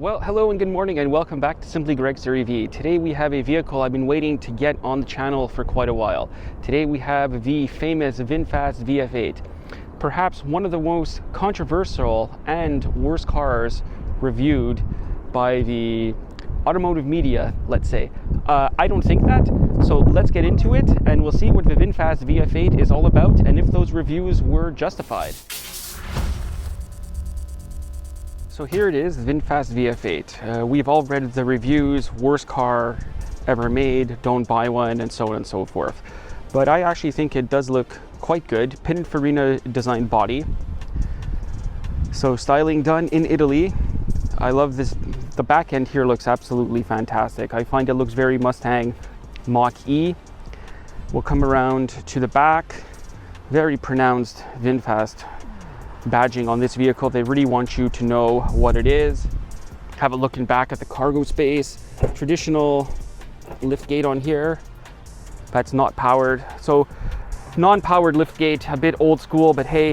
Well, hello and good morning and welcome back to Simply Greg's CARREVIEW. Today we have a vehicle I've been waiting to get on the channel for quite a while. Today we have the famous Vinfast VF8. Perhaps one of the most controversial and worst cars reviewed by the automotive media, let's say. I don't think that, so let's get into it and we'll see what the Vinfast VF8 is all about and if those reviews were justified. So here it is, Vinfast VF8. We've all read the reviews, worst car ever made, don't buy one, and so on and so forth. But I actually think it does look quite good. Pininfarina designed body. So styling done in Italy. I love this. The back end here looks absolutely fantastic. I find it looks very Mustang Mach-E. We'll come around to the back. Very pronounced Vinfast badging on this vehicle. They really want you to know what it is. Have a look in back at the cargo space. Traditional lift gate on here. That's not powered. So non-powered lift gate, a bit old school, but hey,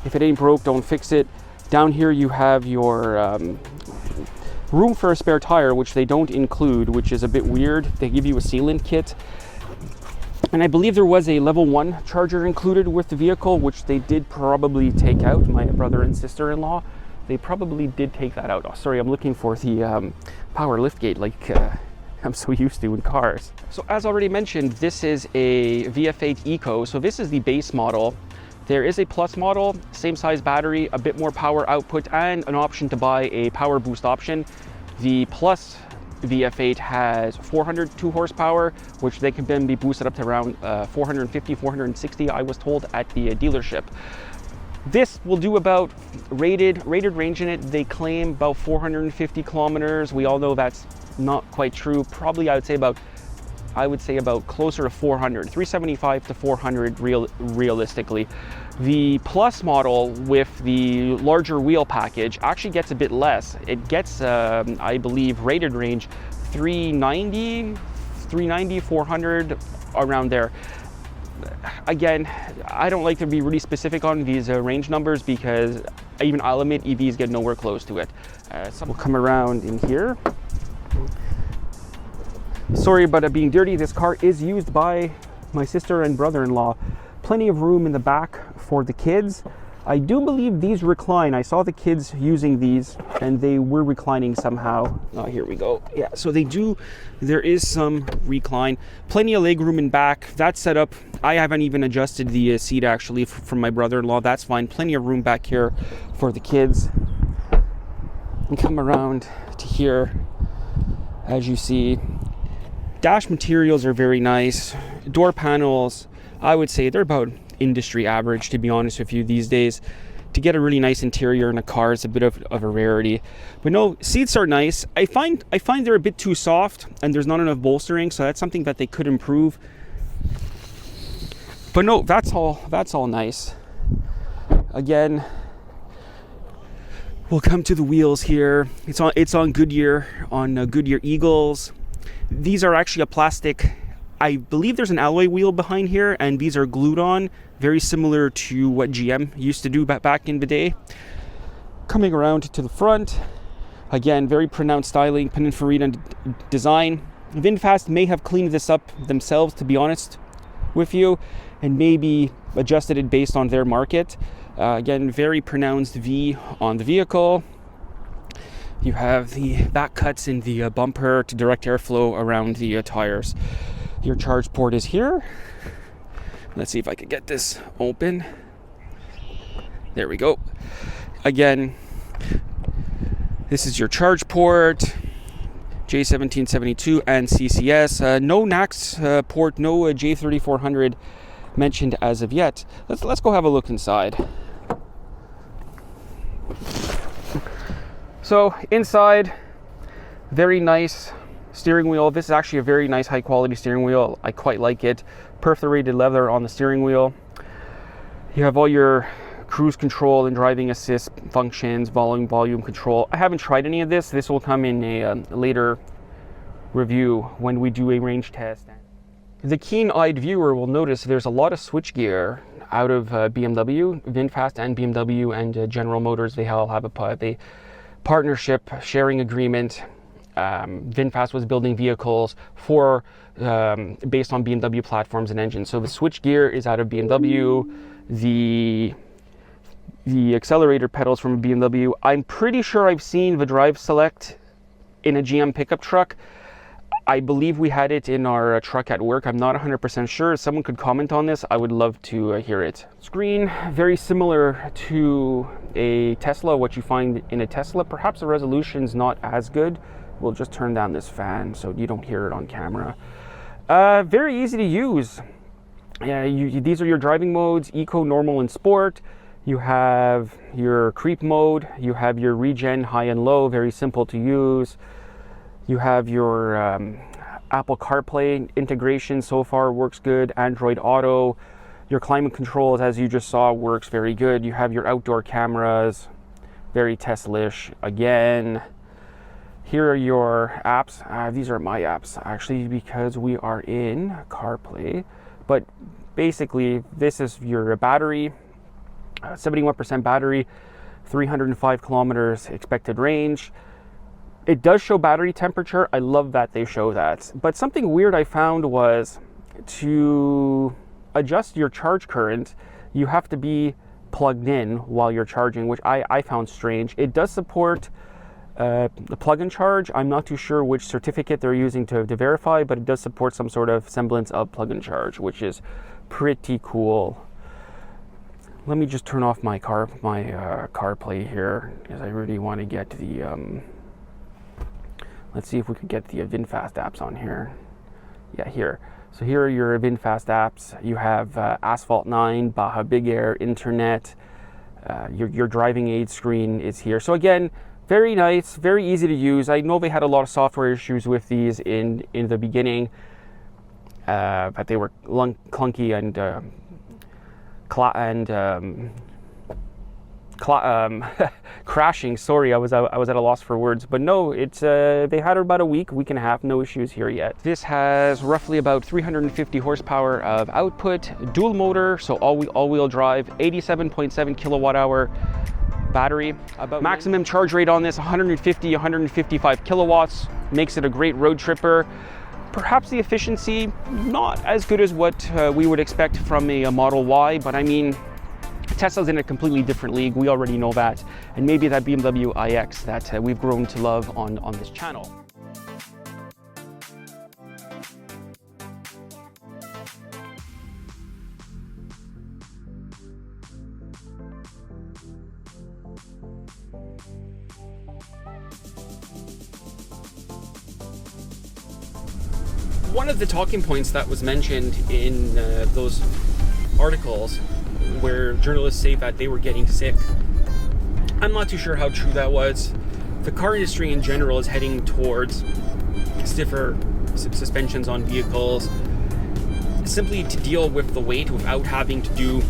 if it ain't broke, don't fix it. Down here you have your room for a spare tire, which they don't include, which is a bit weird. They give you a sealant kit. And I believe there was a level 1 charger included with the vehicle, which they did probably take out. My brother and sister-in-law, they probably did take that out. Oh, sorry, I'm looking for the power liftgate like I'm so used to in cars. So as already mentioned, this is a VF8 Eco. So this is the base model. There is a Plus model, same size battery, a bit more power output, and an option to buy a power boost option. The Plus VF8 has 402 horsepower, which they can then be boosted up to around 450, 460, I was told at the dealership. This will do about rated range in it. They claim about 450 kilometers. We all know that's not quite true. Probably I would say about closer to 400, 375 to 400 realistically. The Plus model with the larger wheel package actually gets a bit less. It gets, I believe, rated range 390, 400, around there. Again, I don't like to be really specific on these range numbers because even I'll admit EVs get nowhere close to it. So we'll come around in here. Sorry about it being dirty. This car is used by my sister and brother-in-law. Plenty of room in the back for the kids. I do believe these recline. I saw the kids using these and they were reclining somehow. Oh, here we go. Yeah, so they do. There is some recline. Plenty of leg room in back. That's set up. I haven't even adjusted the seat actually from my brother-in-law. That's fine. Plenty of room back here for the kids. And come around to here. As you see, dash materials are very nice. Door panels, I would say they're about industry average, to be honest with you, these days. To get a really nice interior in a car is a bit of a rarity. But no, seats are nice. I find they're a bit too soft and there's not enough bolstering, so that's something that they could improve. But no, that's all nice. Again, we'll come to the wheels here. It's on Goodyear, Goodyear Eagles. These are actually a plastic. I believe there's an alloy wheel behind here, and these are glued on, very similar to what GM used to do back in the day. Coming around to the front, again, very pronounced styling, Pininfarina design. Vinfast may have cleaned this up themselves, to be honest with you, and maybe adjusted it based on their market. Again, very pronounced V on the vehicle. You have the back cuts in the bumper to direct airflow around the tires. Your charge port is here. Let's see if I can get this open. There we go. Again, this is your charge port, J1772 and CCS. No NACS port, no J3400 mentioned as of yet. Let's go have a look inside. So inside, very nice steering wheel. This is actually a very nice high quality steering wheel. I quite like it. Perforated leather on the steering wheel. You have all your cruise control and driving assist functions, volume control. I haven't tried any of this. This will come in a later review when we do a range test. The keen-eyed viewer will notice there's a lot of switchgear out of BMW, Vinfast and BMW and General Motors. They all have a partnership sharing agreement. VinFast was building vehicles for based on BMW platforms and engines. So the switchgear is out of BMW, the accelerator pedals from BMW. I'm pretty sure I've seen the Drive Select in a GM pickup truck. I believe we had it in our truck at work. I'm not 100% sure. If someone could comment on this, I would love to hear it. Screen, very similar to a Tesla, what you find in a Tesla. Perhaps the resolution's not as good. We'll just turn down this fan so you don't hear it on camera. Very easy to use. These are your driving modes: Eco, Normal, and Sport. You have your creep mode. You have your regen, high and low, very simple to use. You have your Apple CarPlay integration so far, works good. Android Auto. Your climate controls, as you just saw, works very good. You have your outdoor cameras, very Tesla-ish again. Here are your apps. These are my apps, actually, because we are in CarPlay. But basically, this is your battery, 71% battery, 305 kilometers expected range. It does show battery temperature. I love that they show that. But something weird I found was to adjust your charge current, you have to be plugged in while you're charging, which I found strange. It does support the plug-in charge. I'm not too sure which certificate they're using to verify, but it does support some sort of semblance of plug-in charge, which is pretty cool. Let me just turn off my CarPlay here, because I really want to get the let's see if we could get the VinFast apps on here. Yeah, here. So here are your VinFast apps. You have Asphalt 9, Baja Big Air, Internet. Your driving aid screen is here. So again, very nice, very easy to use. I know they had a lot of software issues with these in the beginning, but they were clunky and crashing. Sorry, I was at a loss for words, but no, it's they had about a week and a half, no issues here yet. This has roughly about 350 horsepower of output, dual motor, so all-wheel drive, 87.7 kilowatt hour battery. About maximum charge rate on this 155 kilowatts, makes it a great road tripper. Perhaps the efficiency not as good as what we would expect from a Model Y, but I mean, Tesla's in a completely different league. We already know that. And maybe that BMW iX that we've grown to love on this channel. One of the talking points that was mentioned in those articles where journalists say that they were getting sick, I'm not too sure how true that was. The car industry in general is heading towards stiffer suspensions on vehicles, simply to deal with the weight without having to do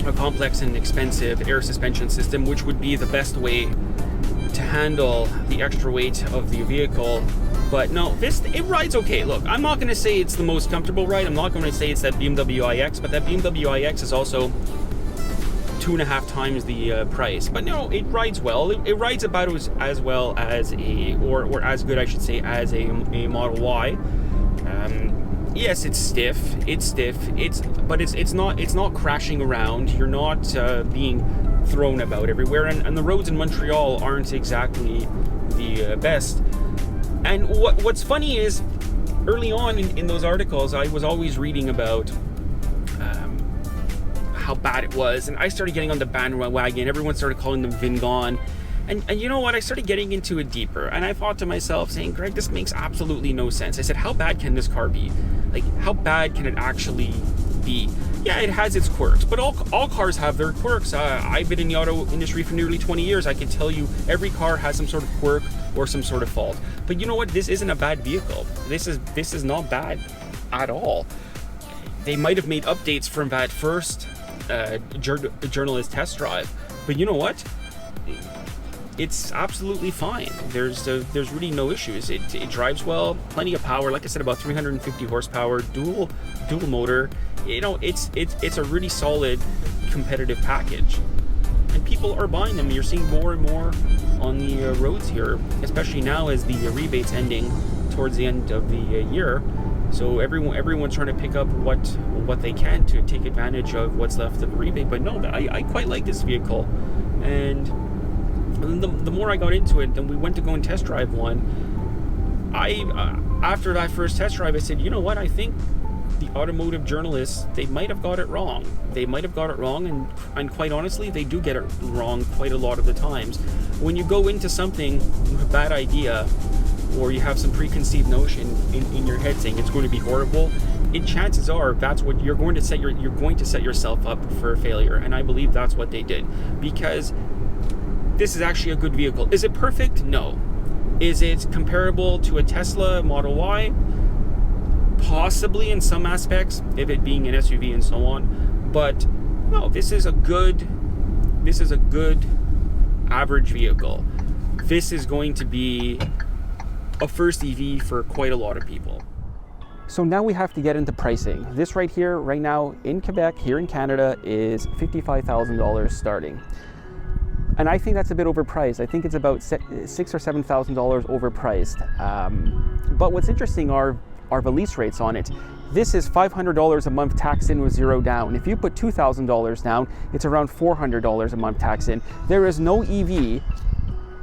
a complex and expensive air suspension system, which would be the best way to handle the extra weight of the vehicle. But no, it rides okay. Look, I'm not going to say it's the most comfortable ride. I'm not going to say it's that BMW iX, but that BMW iX is also 2.5 times the price. But no, it rides well. It rides about as well as or as good, I should say, as a Model Y. Yes, it's stiff. But it's not crashing around. You're not being thrown about everywhere, and the roads in Montreal aren't exactly the best. And what's funny is, early on in those articles, I was always reading about how bad it was, and I started getting on the bandwagon. Everyone started calling them Vingon, and you know what? I started getting into it deeper, and I thought to myself, saying, Greg, this makes absolutely no sense. I said, how bad can this car be? Like, how bad can it actually be? Yeah, it has its quirks, but all cars have their quirks. I've been in the auto industry for nearly 20 years. I can tell you every car has some sort of quirk or some sort of fault. But you know what? This isn't a bad vehicle. This is not bad at all. They might have made updates from that first journalist test drive, but you know what? It's absolutely fine. There's really no issues. It drives well, plenty of power. Like I said, about 350 horsepower, dual motor. You know, it's a really solid competitive package, and people are buying them. You're seeing more and more on the roads here, especially now as the rebate's ending towards the end of the year. So everyone's trying to pick up what they can to take advantage of what's left of the rebate. But no, I quite like this vehicle, and the more I got into it, then we went to go and test drive one. After that first test drive, I said, you know what, I think the automotive journalists, they might have got it wrong. And quite honestly, they do get it wrong quite a lot of the times. When you go into something with a bad idea, or you have some preconceived notion in your head saying it's going to be horrible, chances are that's what you're going to set yourself up for failure. And I believe that's what they did, because this is actually a good vehicle. Is it perfect? No. Is it comparable to a Tesla Model Y? Possibly in some aspects, if it being an SUV and so on. But no, this is a good average vehicle. This is going to be a first EV for quite a lot of people. So now we have to get into pricing. This right here, right now in Quebec, here in Canada, is $55,000 starting. And I think that's a bit overpriced. I think it's about $6,000 or $7,000 overpriced. But what's interesting are the lease rates on it. This is $500 a month tax in with zero down. If you put $2,000 down, it's around $400 a month tax in. There is no EV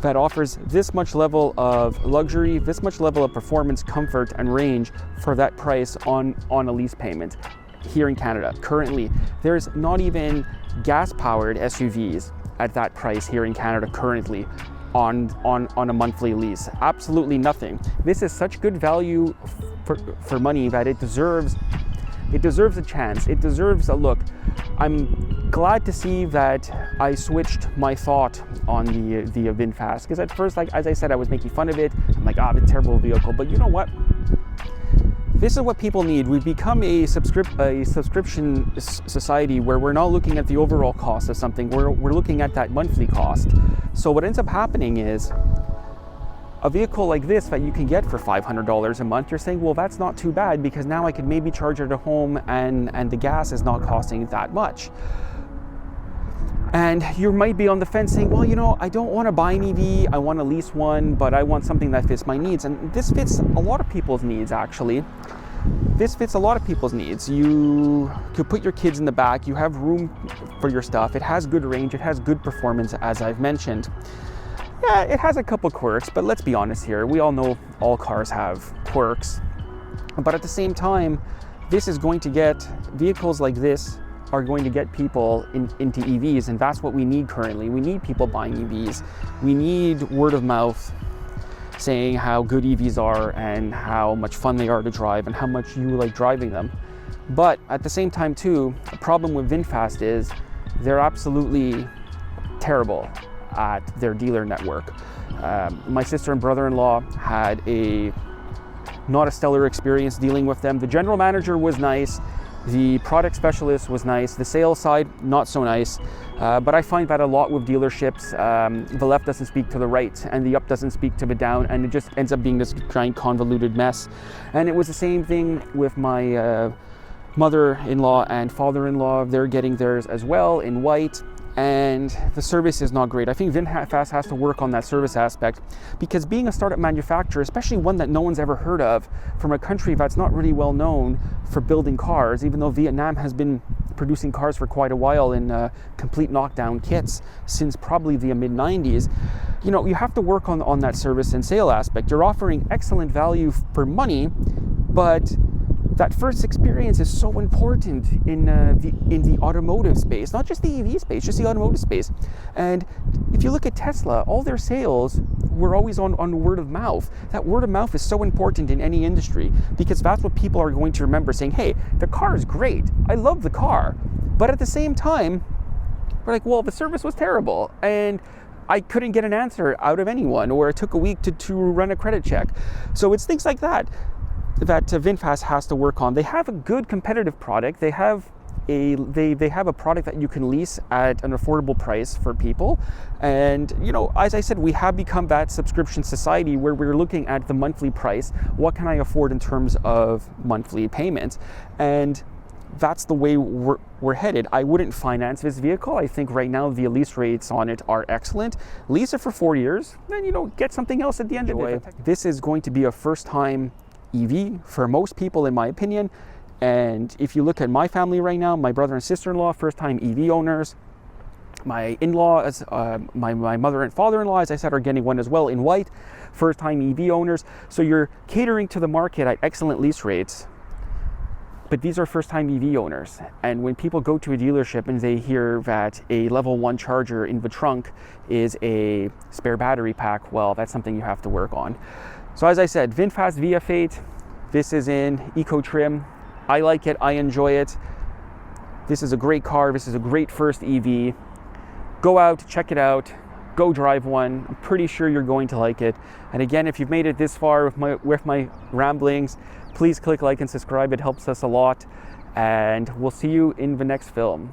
that offers this much level of luxury, this much level of performance, comfort, and range for that price on a lease payment here in Canada. Currently, there's not even gas-powered SUVs at that price here in Canada currently on a monthly lease. Absolutely nothing. This is such good value for money that it deserves a chance. It deserves a look. I'm glad to see that I switched my thought on the Vinfast, because at first, like as I said, I was making fun of it. I'm like, it's a terrible vehicle. But you know what? This is what people need. We've become a subscription society where we're not looking at the overall cost of something. We're looking at that monthly cost. So what ends up happening is a vehicle like this that you can get for $500 a month, you're saying, well, that's not too bad, because now I could maybe charge it at home and the gas is not costing that much. And you might be on the fence saying, well, you know, I don't want to buy an EV, I want to lease one, but I want something that fits my needs. And this fits a lot of people's needs, actually. This fits a lot of people's needs. You could put your kids in the back, you have room for your stuff, it has good range, it has good performance, as I've mentioned. Yeah, it has a couple quirks, but let's be honest here. We all know all cars have quirks. But at the same time, vehicles like this are going to get people into EVs, and that's what we need currently. We need people buying EVs. We need word of mouth saying how good EVs are and how much fun they are to drive and how much you like driving them. But at the same time too, the problem with Vinfast is they're absolutely terrible at their dealer network. My sister and brother-in-law had not a stellar experience dealing with them. The general manager was nice, the product specialist was nice, the sales side not so nice, but I find that a lot with dealerships. The left doesn't speak to the right and the up doesn't speak to the down, and it just ends up being this giant convoluted mess. And it was the same thing with my mother-in-law and father-in-law. They're getting theirs as well in white, and the service is not great. I think Vinfast has to work on that service aspect, because being a startup manufacturer, especially one that no one's ever heard of, from a country that's not really well known for building cars, even though Vietnam has been producing cars for quite a while in complete knockdown kits since probably the mid-90s, you know, you have to work on that service and sale aspect. You're offering excellent value for money, but that first experience is so important in the automotive space, not just the EV space, just the automotive space. And if you look at Tesla, all their sales were always on word of mouth. That word of mouth is so important in any industry, because that's what people are going to remember, saying, hey, the car is great, I love the car. But at the same time, we're like, well, the service was terrible, and I couldn't get an answer out of anyone, or it took a week to run a credit check. So it's things like that Vinfast has to work on. They have a good competitive product. They have a product that you can lease at an affordable price for people. And, you know, as I said, we have become that subscription society where we're looking at the monthly price. What can I afford in terms of monthly payments? And that's the way we're headed. I wouldn't finance this vehicle. I think right now the lease rates on it are excellent. Lease it for 4 years, then get something else at the end of it. This is going to be a first-time EV for most people, in my opinion. And if you look at my family right now, my brother and sister-in-law, first-time EV owners. My in-laws, my mother and father-in-law, as I said, are getting one as well in white, first-time EV owners. So you're catering to the market at excellent lease rates. But these are first-time EV owners, and when people go to a dealership and they hear that a level 1 charger in the trunk is a spare battery pack, well, that's something you have to work on. So as I said, Vinfast VF8, this is in Eco trim. I like it, I enjoy it. This is a great car, this is a great first EV. Go out, check it out, go drive one. I'm pretty sure you're going to like it. And again, if you've made it this far with my ramblings, please click like and subscribe. It helps us a lot. And we'll see you in the next film.